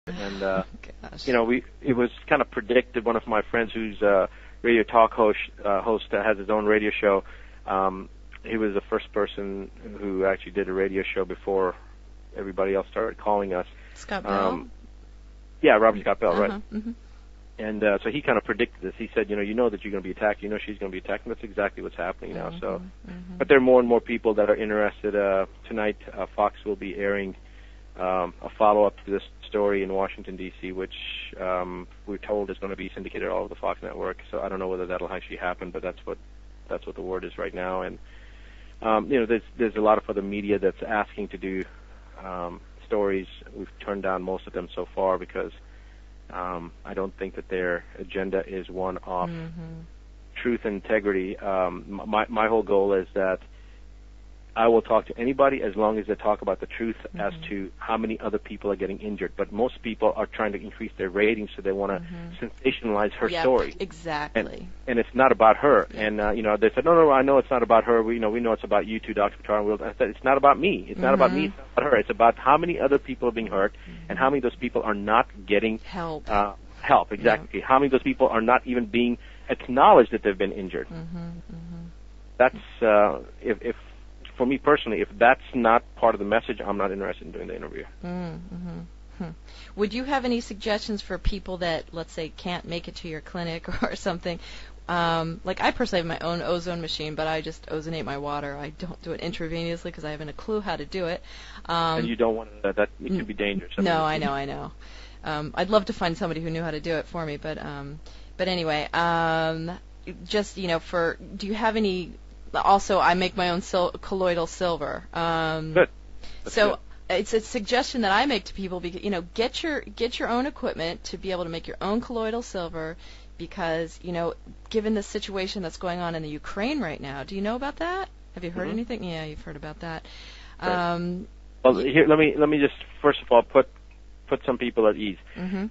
And Gosh. it was kind of predicted. One of my friends who's a radio talk host that has his own radio show. He was the first person who actually did a radio show before everybody else started calling us. Scott Bell? Yeah, Robert Scott Bell, right. Mm-hmm. And so he kind of predicted this. He said, you know that you're going to be attacked. You know she's going to be attacked. And that's exactly what's happening now. So, but there are more and more people that are interested. Tonight, Fox will be airing a follow-up to this story in Washington, D.C., which we're told is going to be syndicated all over the Fox network. So I don't know whether that'll actually happen, but that's what the word is right now. And there's a lot of other media that's asking to do stories. We've turned down most of them so far because I don't think that their agenda is one of truth and integrity. My whole goal is that I will talk to anybody as long as they talk about the truth as to how many other people are getting injured. But most people are trying to increase their ratings, so they want to sensationalize her story. Exactly. And it's not about her. And they said, no, I know it's not about her. We know it's about you too, Dr. Buttar. I said, it's not about me. It's not about me. It's not about her. It's about how many other people are being hurt and how many of those people are not getting help. Help, exactly. Yeah. How many of those people are not even being acknowledged that they've been injured. That's if for me personally, if that's not part of the message, I'm not interested in doing the interview. Would you have any suggestions for people that, let's say, can't make it to your clinic or something? Like I personally have my own ozone machine, but I just ozonate my water. I don't do it intravenously because I haven't a clue how to do it. And you don't want that it could be dangerous. No, I know. I'd love to find somebody who knew how to do it for me, but anyway, just do you have any? Also, I make my own colloidal silver. Good. So it's a suggestion that I make to people because get your own equipment to be able to make your own colloidal silver because given the situation that's going on in the Ukraine right now. Do you know about that? Have you heard anything? Yeah, you've heard about that. Right. Well, here let me just first of all put some people at ease.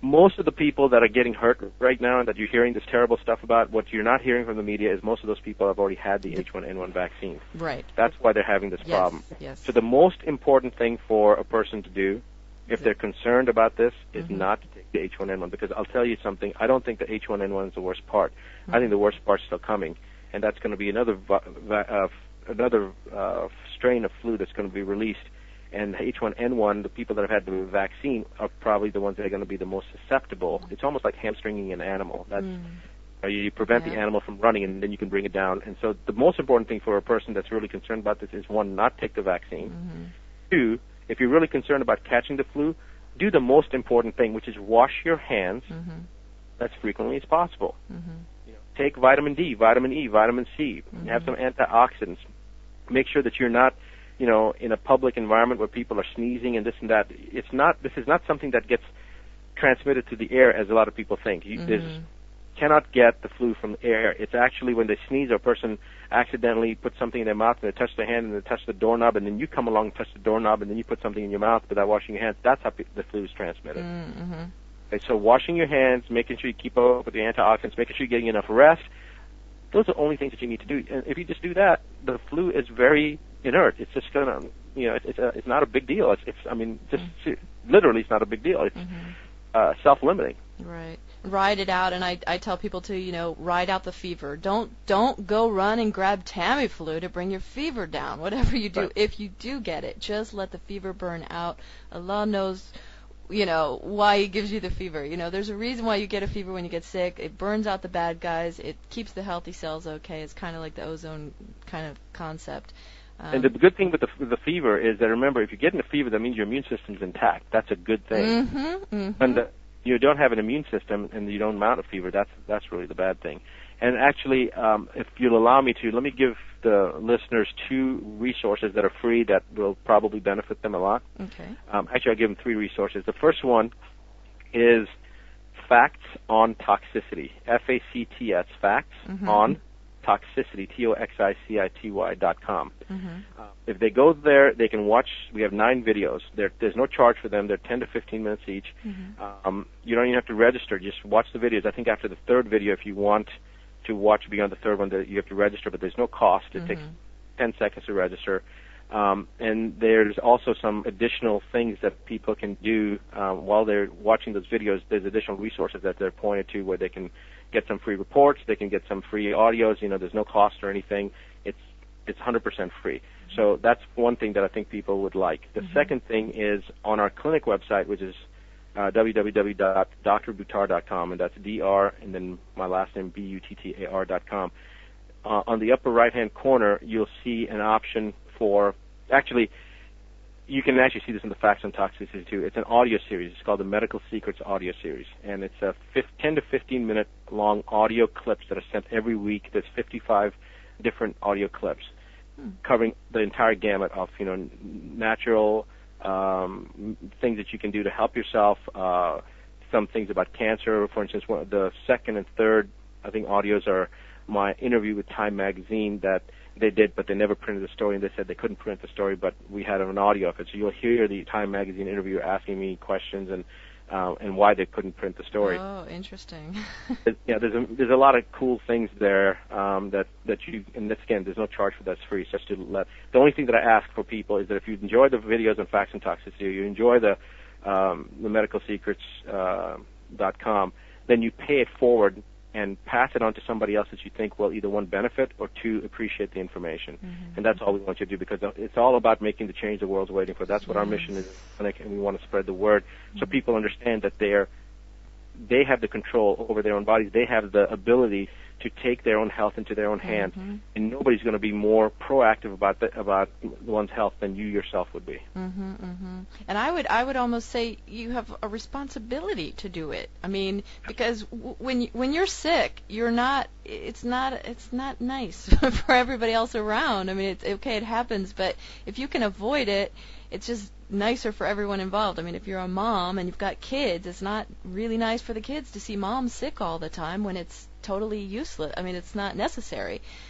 Most of the people that are getting hurt right now and that you're hearing this terrible stuff about, what you're not hearing from the media is most of those people have already had the H1N1 vaccine. Right. That's why they're having this problem. Yes. So the most important thing for a person to do, if they're concerned about this, is not to take the H1N1, because I'll tell you something, I don't think the H1N1 is the worst part. I think the worst part's still coming, and that's going to be another strain of flu that's going to be released. And H1N1, the people that have had the vaccine are probably the ones that are going to be the most susceptible. It's almost like hamstringing an animal. That's you prevent the animal from running, and then you can bring it down. And so the most important thing for a person that's really concerned about this is, one, not take the vaccine. Two, if you're really concerned about catching the flu, do the most important thing, which is wash your hands as frequently as possible. Take vitamin D, vitamin E, vitamin C. Have some antioxidants. Make sure that you're not in a public environment where people are sneezing and this and that. This is not something that gets transmitted to the air as a lot of people think. You cannot get the flu from the air. It's actually when they sneeze or a person accidentally puts something in their mouth and they touch their hand and they touch the doorknob and then you come along and touch the doorknob and then you put something in your mouth without washing your hands. That's how the flu is transmitted. Okay, so washing your hands, making sure you keep up with the antioxidants, making sure you're getting enough rest, those are the only things that you need to do. And if you just do that, the flu is very inert. It's just gonna, it's not a big deal. Literally, it's not a big deal. It's self-limiting. Right. Ride it out, and I tell people to, ride out the fever. Don't go run and grab Tamiflu to bring your fever down. Whatever you do, right. If you do get it, just let the fever burn out. Allah knows, why He gives you the fever. There's a reason why you get a fever when you get sick. It burns out the bad guys. It keeps the healthy cells okay. It's kind of like the ozone kind of concept. And the good thing with the fever is that, remember, if you're getting a fever, that means your immune system's intact. That's a good thing. And you don't have an immune system and you don't mount a fever, that's really the bad thing. And actually, if you'll allow me to, let me give the listeners two resources that are free that will probably benefit them a lot. Okay. Actually, I'll give them three resources. The first one is Facts on Toxicity, FACTS, Facts on Toxicity, TOXICITY.com. If they go there, they can watch. We have 9 videos. There's no charge for them. They're 10 to 15 minutes each. You don't even have to register. Just watch the videos. I think after the third video, if you want to watch beyond the third one, you have to register, but there's no cost. It takes 10 seconds to register. And there's also some additional things that people can do while they're watching those videos. There's additional resources that they're pointed to where they can get some free reports, they can get some free audios. There's no cost or anything. It's 100% free. So that's one thing that I think people would like. The second thing is on our clinic website, which is www.drbuttar.com, and that's DR and then my last name BUTTAR.com. On the upper right-hand corner, you'll see an option for, actually, you can actually see this in the Facts on Toxicity too. It's an audio series. It's called the Medical Secrets Audio Series, and it's a 10 to 15 minute long audio clips that are sent every week. There's 55 different audio clips covering the entire gamut of natural things that you can do to help yourself. Some things about cancer, for instance. The second and third, I think, audios are my interview with Time Magazine that they did, but they never printed the story, and they said they couldn't print the story, but we had an audio of it. So you'll hear the Time Magazine interviewer asking me questions and why they couldn't print the story. Oh, interesting. Yeah, there's a lot of cool things there that you, and this, again, there's no charge for that. It's free. It's just to let. The only thing that I ask for people is that if you enjoy the videos on Facts and Toxicity, or you enjoy the medicalsecrets.com, then you pay it forward and pass it on to somebody else that you think will either, one, benefit or two, appreciate the information. And that's all we want you to do, because it's all about making the change the world's waiting for. That's what our mission is, and we want to spread the word so people understand that they have the control over their own bodies. They have the ability to take their own health into their own hands, and nobody's going to be more proactive about one's health than you yourself would be. And I would almost say you have a responsibility to do it. I mean, because when you're sick, it's not nice for everybody else around. I mean, it's okay, it happens, but if you can avoid it, it's just nicer for everyone involved. I mean, if you're a mom and you've got kids, it's not really nice for the kids to see mom sick all the time when it's totally useless. I mean, it's not necessary.